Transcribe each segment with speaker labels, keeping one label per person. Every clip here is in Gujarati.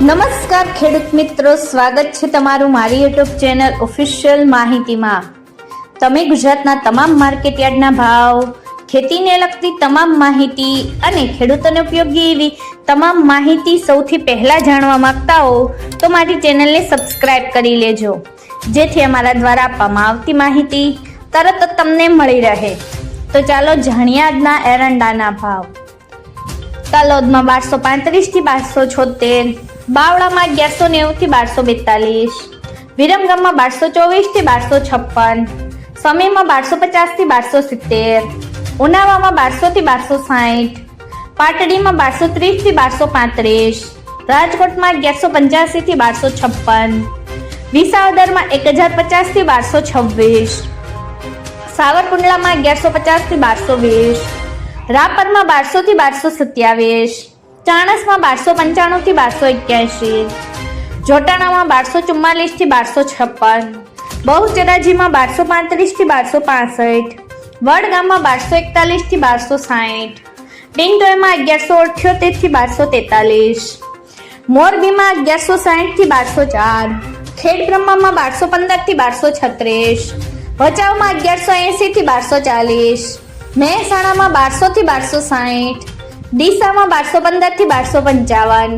Speaker 1: નમસ્કાર ખેડૂત મિત્રો, સ્વાગત છે તમારું મારી યુટ્યુબ ચેનલ ઓફિશિયલ માહિતીમાં। તમે ગુજરાતના તમામ માર્કેટયાર્ડના ભાવ, ખેતીને લગતી તમામ માહિતી અને ખેડૂતોને ઉપયોગી એવી તમામ માહિતી સૌથી પહેલા જાણવા માંગતા હો તો મારી ચેનલને સબસ્ક્રાઇબ કરી લેજો, જેથી અમારા દ્વારા આપવામાં આવતી માહિતી તરત જ તમને મળી રહે। તો ચાલો જાણીએ આજના એરંડાના ભાવ। તલોદમાં 1235 થી 1276, બાવળામાં 1190 થી 1242, વિરમગામમાં 1224 થી 1256, સમીમાં 1250 થી 1270, ઉનાવામાં 1200 થી 1260, પાટડીમાં 1230 થી 1235, રાજકોટમાં 1185 થી 1256, વિસાવદરમાં 1050 થી 1226, સાવરકુંડલામાં 1150 થી 1220, રાપરમાં 1200 થી 1227, ચાણસમાં 1295 થી 1281, જોટાણામાં 1244 થી 1256, બહુચરાજીમાં 1235 થી 1265, વડગામમાં 1241 થી 1260, ડિંડોઈમાં 1178 થી 1243, મોરબીમાં 1160 થી 1204, ખેડબ્રહ્મામાં 1215 થી 1236, ભચાઉમાં 1180 થી 1240, મહેસાણામાં 1200 થી 1260, ડીસામાં 1215 થી 1255,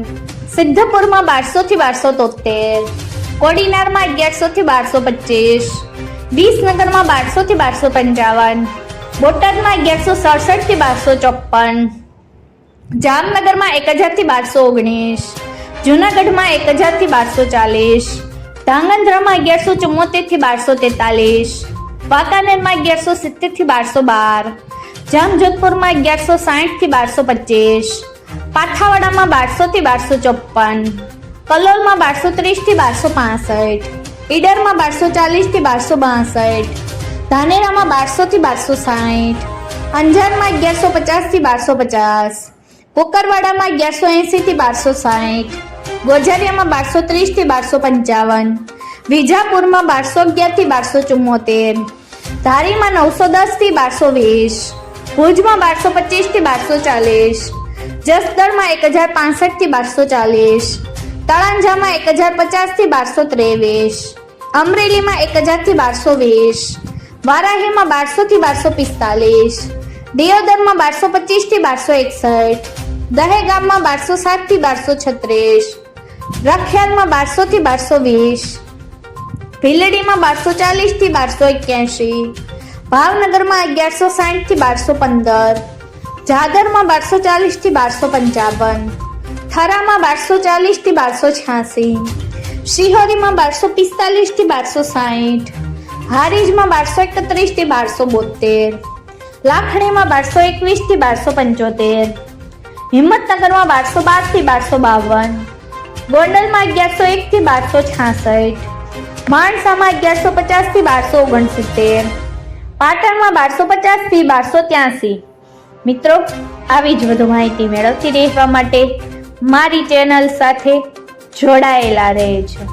Speaker 1: સિદ્ધપુરમાં 1200 થી 1273, કોડીનારમાં 1100 થી 1225, વિસનગરમાં 1200 થી 1255, બોટાદમાં 1167 થી 1254, જામનગરમાં 1000 થી 1219, જૂનાગઢમાં 1000 થી 1240, ધાંગધ્રામાં 1174 થી 1243, વાંકાનેરમાં 1170 થી 1212, જામજોધપુરમાં 1160 થી 1225, પાથાવાડામાં 1200 થી 1254, કલોલમાં 1230 થી 1265, ઈડરમાં 1240 થી 1262, ધાનેરામાં 1200 થી 1260, અંજારમાં 1150 થી 1250, કોકરવાડામાં 1180 થી 1260, ગોઝારિયામાં 1230 થી 1255, વિજાપુરમાં 1211 થી 1274, ધારીમાં 910 થી 1220, ભુજમાં 1225 થી 1240, જસદણમાં 1065 થી 1240, તળાંજામાં 1050 થી 1223, અમરેલીમાં 1000 થી 1220, વારાહીમાં 1200 થી 1245, દિયોદરમાં 1225 થી 1261, દહેગામમાં 1207 થી 1236, રખિયાલમાં 1200 થી 1220, ભીલડીમાં 1240 થી 1281, ભાવનગરમાં 1160 થી 1215, જાદરમાં 1240 થી 1255, થરામાં 1240 થી 1286, શિહોરીમાં 1245 થી 1260, હારીજમાં 1231 થી 1272, લાખણીમાં 1221 થી 1275, હિંમતનગરમાં 1212 થી 1252, ગોંડલમાં 1101 થી 1266, માણસામાં 1150 થી 1269, પાટણમાં 1250 થી 1283। મિત્રો, આવી જ વધુ માહિતી મેળવતી રહેવા માટે મારી ચેનલ સાથે જોડાયેલા રહેજો।